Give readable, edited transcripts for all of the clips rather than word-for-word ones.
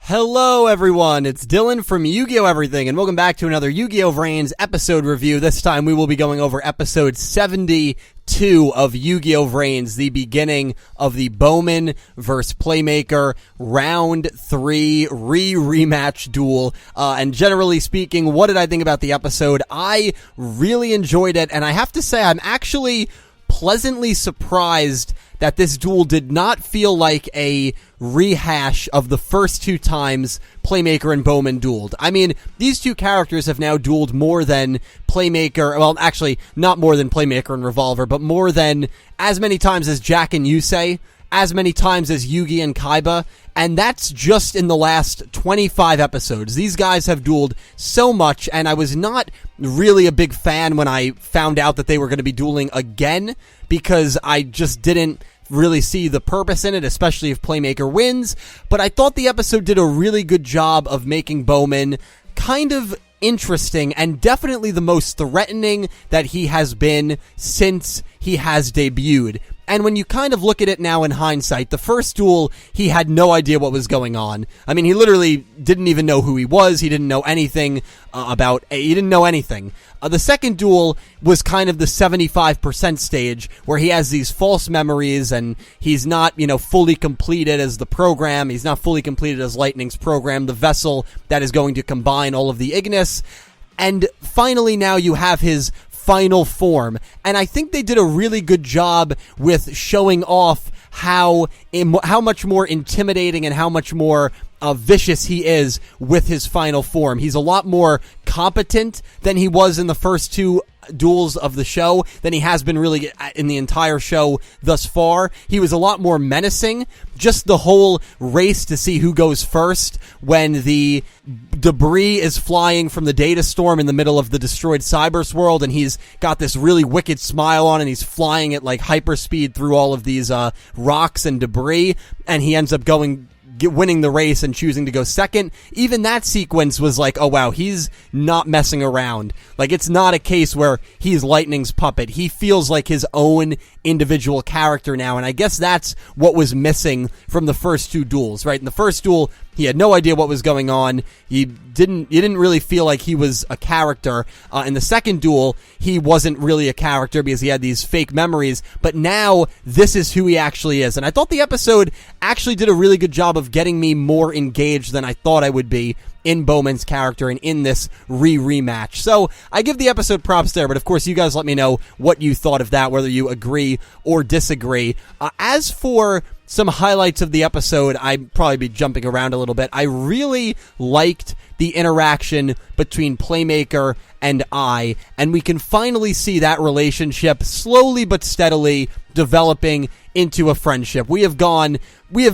Hello everyone, it's Dylan from Yugioh Everything, and welcome back to another Yu-Gi-Oh! VRains episode review. This time we will be going over episode 72 of Yu-Gi-Oh! VRains, the beginning of the Bohman vs. Playmaker Round 3 RERematch duel. And generally speaking, what did I think about the episode? I really enjoyed it, and I have to say I'm actually pleasantly surprised that this duel did not feel like a rehash of the first two times Playmaker and Bohman dueled. I mean, these two characters have now dueled more than Playmaker, well, actually, not more than Playmaker and Revolver, but more than as many times as Jack and Yusei, as many times as Yugi and Kaiba, and that's just in the last 25 episodes. These guys have dueled so much, and I was not really a big fan when I found out that they were going to be dueling again, because I just didn't really see the purpose in it, especially if Playmaker wins. But I thought the episode did a really good job of making Bohman kind of interesting and definitely the most threatening that he has been since he has debuted. And when you kind of look at it now in hindsight, the first duel, he had no idea what was going on. I mean, he literally didn't even know who he was. He didn't know anything he didn't know anything. The second duel was kind of the 75% stage where he has these false memories and he's not, fully completed as the program. He's not fully completed as Lightning's program, the vessel that is going to combine all of the Ignis. And finally now you have his final form, and I think they did a really good job with showing off how much more intimidating and how much more vicious he is with his final form. He's a lot more competent than he was in the first two duels of the show, than he has been really in the entire show thus far. He was a lot more menacing. Just the whole race to see who goes first when the debris is flying from the data storm in the middle of the destroyed Cyberse world, and he's got this really wicked smile on, and he's flying at like hyperspeed through all of these rocks and debris, and he ends up winning the race and choosing to go second. Even that sequence was like, oh wow, he's not messing around. Like, it's not a case where he's Lightning's puppet. He feels like his own individual character now, and I guess that's what was missing from the first two duels, right? In the first duel, he had no idea what was going on. You didn't really feel like he was a character. In the second duel, he wasn't really a character because he had these fake memories, but now this is who he actually is. And I thought the episode actually did a really good job of getting me more engaged than I thought I would be in Bohman's character and in this RERematch. So I give the episode props there, but of course you guys let me know what you thought of that, whether you agree or disagree. As for some highlights of the episode, I'd probably be jumping around a little bit. I really liked the interaction between Playmaker and I, and we can finally see that relationship slowly but steadily developing into a friendship. We have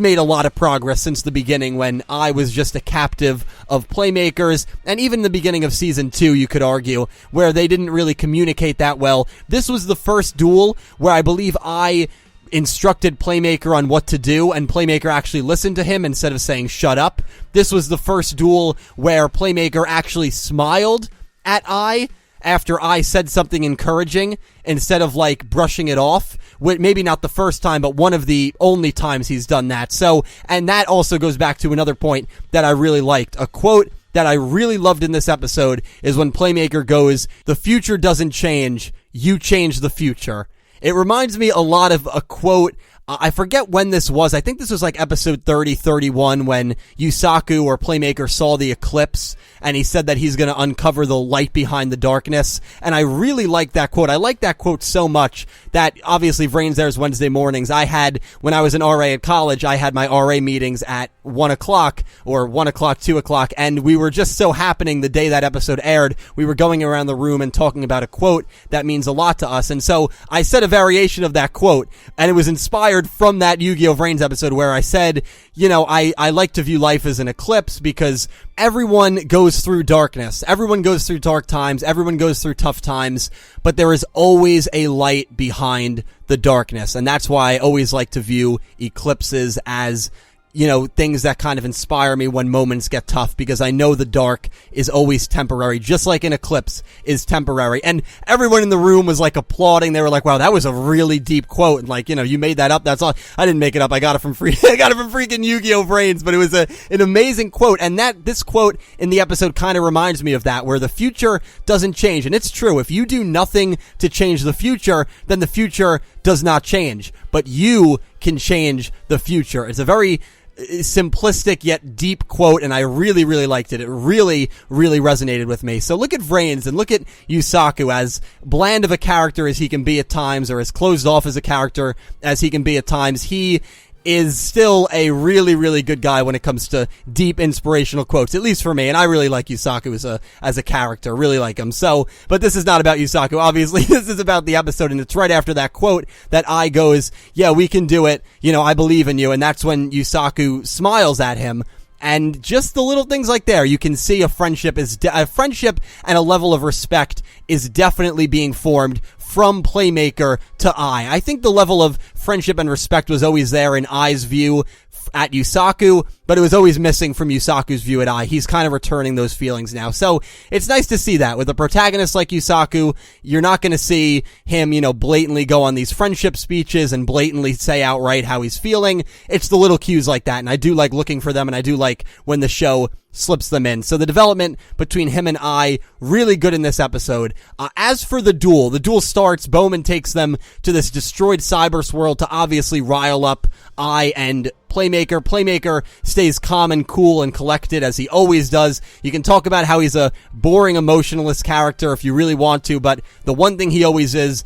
made a lot of progress since the beginning when I was just a captive of Playmakers, and even the beginning of Season 2, you could argue, where they didn't really communicate that well. This was the first duel where I believe I instructed Playmaker on what to do, and Playmaker actually listened to him instead of saying shut up. This was the first duel where Playmaker actually smiled at I after I said something encouraging instead of like brushing it off. Maybe not the first time, but one of the only times he's done that. So, and that also goes back to another point that I really liked. A quote that I really loved in this episode is when Playmaker goes, "The future doesn't change, you change the future." It reminds me a lot of a quote, I forget when this was. I think this was like episode 30, 31, when Yusaku or Playmaker saw the eclipse, and he said that he's going to uncover the light behind the darkness. And I really like that quote. I like that quote so much that obviously VRains airs Wednesday mornings. When I was an RA at college, I had my RA meetings at 1 o'clock or 1 o'clock, 2 o'clock, and we were just so happening the day that episode aired, we were going around the room and talking about a quote that means a lot to us. And so I said a variation of that quote, and it was inspired from that Yu-Gi-Oh! VRains episode where I said, I like to view life as an eclipse because everyone goes through darkness. Everyone goes through dark times. Everyone goes through tough times, but there is always a light behind the darkness. And that's why I always like to view eclipses as things that kind of inspire me when moments get tough, because I know the dark is always temporary, just like an eclipse is temporary. And everyone in the room was like applauding. They were like, wow, that was a really deep quote. And like, you made that up. That's all. I didn't make it up. I got it from freaking Yu-Gi-Oh! VRains, but it was an amazing quote. And this quote in the episode kind of reminds me of that, where the future doesn't change. And it's true. If you do nothing to change the future, then the future does not change. But you can change the future. It's a very simplistic yet deep quote, and I really, really liked it. It really, really resonated with me. So look at VRains and look at Yusaku, as bland of a character as he can be at times, or as closed off as a character as he can be at times. He is still a really, really good guy when it comes to deep inspirational quotes, at least for me. And I really like Yusaku as a character, really like him. So, but this is not about Yusaku, obviously. This is about the episode, and it's right after that quote that Ai goes, yeah, we can do it. I believe in you. And that's when Yusaku smiles at him. And just the little things like there, you can see a friendship and a level of respect is definitely being formed from Playmaker to Ai. I think the level of friendship and respect was always there in Ai's view at Yusaku, but it was always missing from Yusaku's view at Ai. He's kind of returning those feelings now. So it's nice to see that. With a protagonist like Yusaku, you're not going to see him, blatantly go on these friendship speeches and blatantly say outright how he's feeling. It's the little cues like that, and I do like looking for them, and I do like when the show slips them in. So the development between him and Ai, really good in this episode. As for the duel starts. Bohman takes them to this destroyed Cyberse world to obviously rile up Ai and Playmaker. Playmaker stays calm and cool and collected, as he always does. You can talk about how he's a boring, emotionless character if you really want to, but the one thing he always is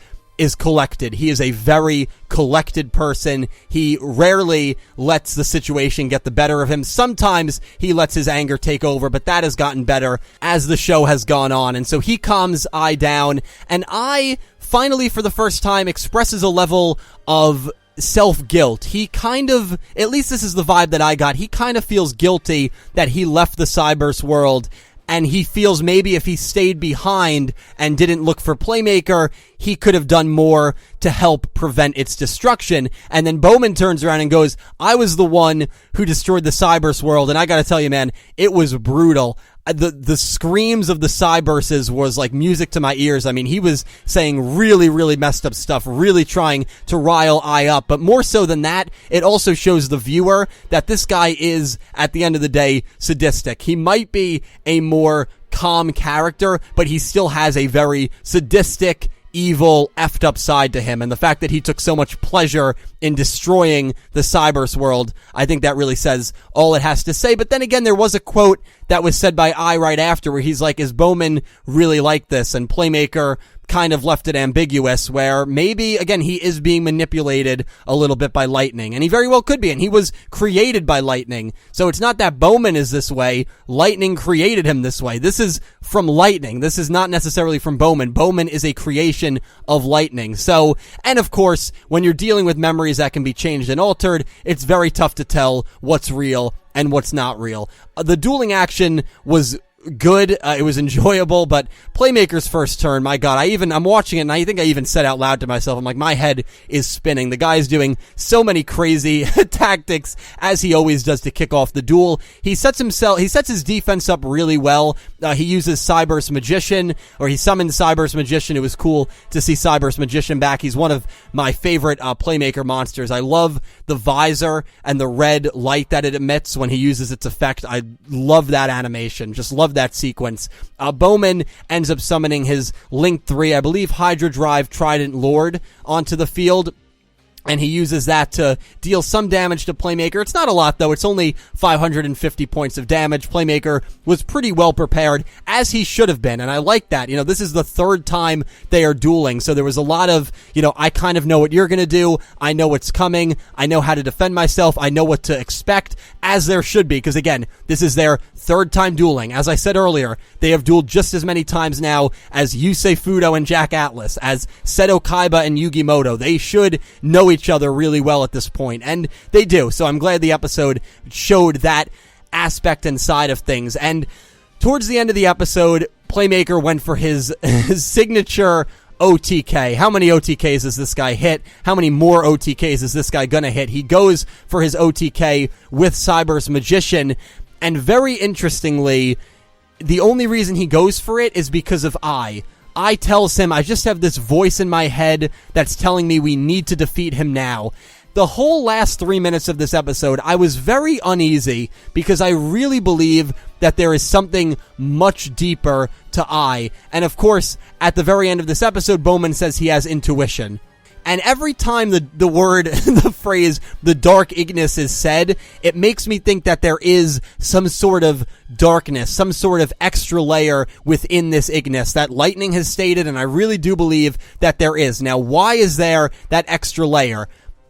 collected. He is a very collected person. He rarely lets the situation get the better of him. Sometimes he lets his anger take over, but that has gotten better as the show has gone on. And so he calms Ai down, and Ai finally, for the first time, expresses a level of self-guilt. He kind of, at least this is the vibe that I got, he kind of feels guilty that he left the Cyberse world, and he feels maybe if he stayed behind and didn't look for Playmaker, he could have done more to help prevent its destruction. And then Bohman turns around and goes, I was the one who destroyed the Cyberse world, and I gotta tell you, man, it was brutal. The screams of the Cyberses was like music to my ears. I mean, he was saying really, really messed up stuff, really trying to rile Ai up. But more so than that, it also shows the viewer that this guy is, at the end of the day, sadistic. He might be a more calm character, but he still has a very sadistic, evil, effed up side to him. And the fact that he took so much pleasure in destroying the Cyberse world, I think that really says all it has to say. But then again, there was a quote that was said by Ai right after where he's like, is Bohman really like this? And Playmaker kind of left it ambiguous, where maybe, again, he is being manipulated a little bit by lightning, and he very well could be, and he was created by lightning. So it's not that Bohman is this way, lightning created him this way. This is from lightning. This is not necessarily from Bohman. Bohman is a creation of lightning. So, and of course, when you're dealing with memories that can be changed and altered, it's very tough to tell what's real and what's not real. The dueling action was good. It was enjoyable, but Playmaker's first turn, my God, I'm watching it, and I think I even said out loud to myself, I'm like, my head is spinning. The guy's doing so many crazy tactics, as he always does, to kick off the duel. He sets his defense up really well. He uses Cyberse Magician, or he summons Cyberse Magician. It was cool to see Cyberse Magician back. He's one of my favorite Playmaker monsters. I love the visor and the red light that it emits when he uses its effect. I love that animation. Just love that sequence. Bohman ends up summoning his Link 3, I believe, Hydra Drive Trident Lord onto the field, and he uses that to deal some damage to Playmaker. It's not a lot, though. It's only 550 points of damage. Playmaker was pretty well prepared, as he should have been, and I like that. This is the third time they are dueling, so there was a lot of, I kind of know what you're going to do. I know what's coming. I know how to defend myself. I know what to expect, as there should be, because, again, this is their third time dueling. As I said earlier, they have dueled just as many times now as Yusei Fudo and Jack Atlas, as Seto Kaiba and Yugi Moto. They should know each other really well at this point, and they do. So I'm glad the episode showed that aspect and side of things. And towards the end of the episode, Playmaker went for his signature OTK. How many OTKs is this guy hit? How many more OTKs is this guy gonna hit? He goes for his OTK with Cyber's Magician, and very interestingly, the only reason he goes for it is because of I tells him, I just have this voice in my head that's telling me we need to defeat him now. The whole last 3 minutes of this episode, I was very uneasy because I really believe that there is something much deeper to I. And of course, at the very end of this episode, Bohman says he has intuition. And every time the word, the phrase, the dark Ignis is said, it makes me think that there is some sort of darkness, some sort of extra layer within this Ignis that Lightning has stated, and I really do believe that there is. Now, why is there that extra layer?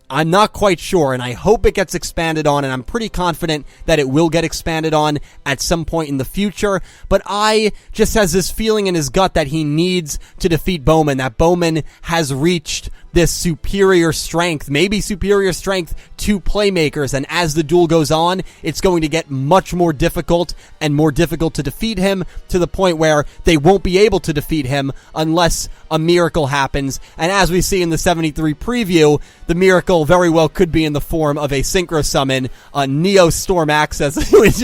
I'm not quite sure, and I hope it gets expanded on, and I'm pretty confident that it will get expanded on at some point in the future, but I just has this feeling in his gut that he needs to defeat Bohman, that Bohman has reached this superior strength, maybe superior strength to Playmakers, and as the duel goes on, it's going to get much more difficult and more difficult to defeat him, to the point where they won't be able to defeat him unless a miracle happens, and as we see in the 73 preview, the miracle very well could be in the form of a synchro summon, a Neo Storm Access, which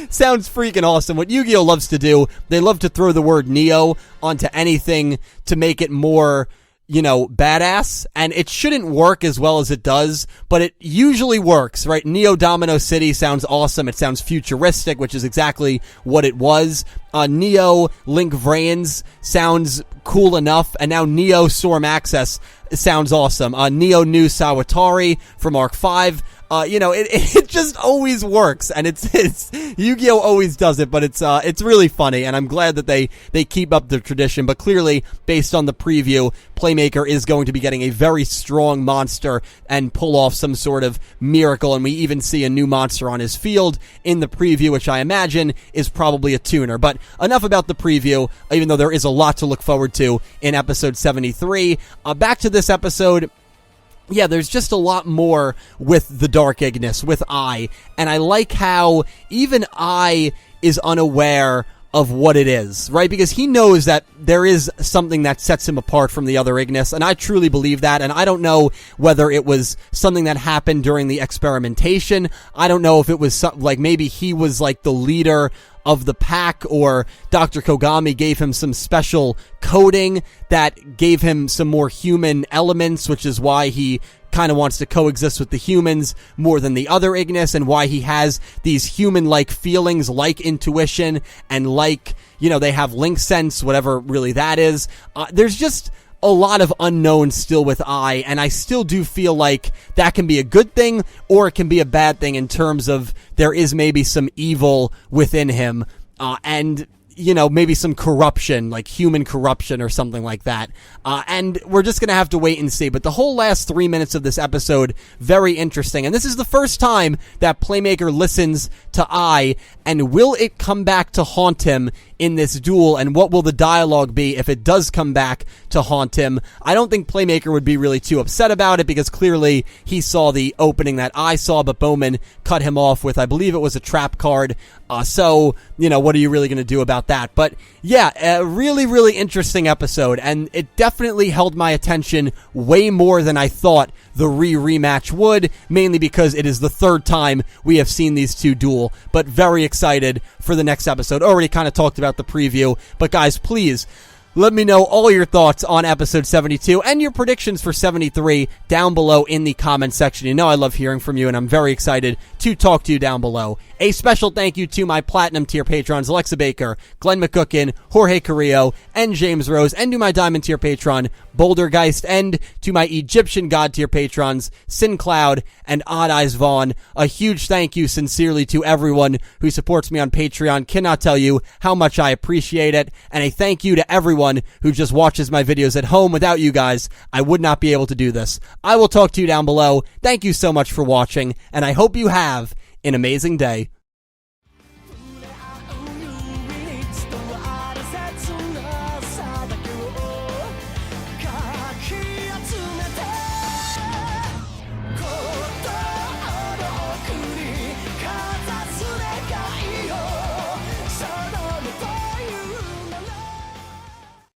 sounds freaking awesome. What Yu-Gi-Oh loves to do, they love to throw the word Neo onto anything to make it more, badass, and it shouldn't work as well as it does, but it usually works, right? Neo Domino City sounds awesome. It sounds futuristic, which is exactly what it was. Neo Link VRains sounds cool enough, and now Neo Storm Access sounds awesome. Neo New Sawatari from Arc 5. It just always works, and it's Yu-Gi-Oh always does it, but it's really funny, and I'm glad that they keep up the tradition. But clearly, based on the preview, Playmaker is going to be getting a very strong monster and pull off some sort of miracle, and we even see a new monster on his field in the preview, which I imagine is probably a tuner. But enough about the preview, even though there is a lot to look forward to in episode 73. Back to this episode. Yeah, there's just a lot more with the Dark Ignis, with I, and I like how even I is unaware of what it is, right? Because he knows that there is something that sets him apart from the other Ignis, and I truly believe that, and I don't know whether it was something that happened during the experimentation. I don't know if it was maybe he was like the leader of the pack, or Dr. Kogami gave him some special coding that gave him some more human elements, which is why he kind of wants to coexist with the humans more than the other Ignis, and why he has these human-like feelings like intuition and like, they have link sense, whatever really that is. There's just a lot of unknowns still with I, and I still do feel like that can be a good thing or it can be a bad thing in terms of there is maybe some evil within him, and maybe some corruption, like human corruption or something like that. And we're just going to have to wait and see. But the whole last 3 minutes of this episode, very interesting. And this is the first time that Playmaker listens to I, and will it come back to haunt him in this duel, and what will the dialogue be if it does come back to haunt him? I don't think Playmaker would be really too upset about it, because clearly he saw the opening that I saw, but Bohman cut him off with, I believe it was a trap card. So, what are you really going to do about that? But yeah, a really, really interesting episode, and it definitely held my attention way more than I thought the RERematch would, mainly because it is the third time we have seen these two duel, but very excited for the next episode. Already kind of talked about the preview, but guys, please let me know all your thoughts on episode 72 and your predictions for 73 down below in the comment section. I love hearing from you, and I'm very excited to talk to you down below. A special thank you to my Platinum tier patrons, Alexa Baker, Glen McGookin, Jorge Carrillo, and James Rose, and to my Diamond tier patron, Bouldergeist, and to my Egyptian God tier patrons, Syn Cloud and Odd Eyes Vaughn. A huge thank you sincerely to everyone who supports me on Patreon. Cannot tell you how much I appreciate it, and a thank you to everyone who just watches my videos at home. Without you guys, I would not be able to do this. I will talk to you down below. Thank you so much for watching, and I hope you have an amazing day.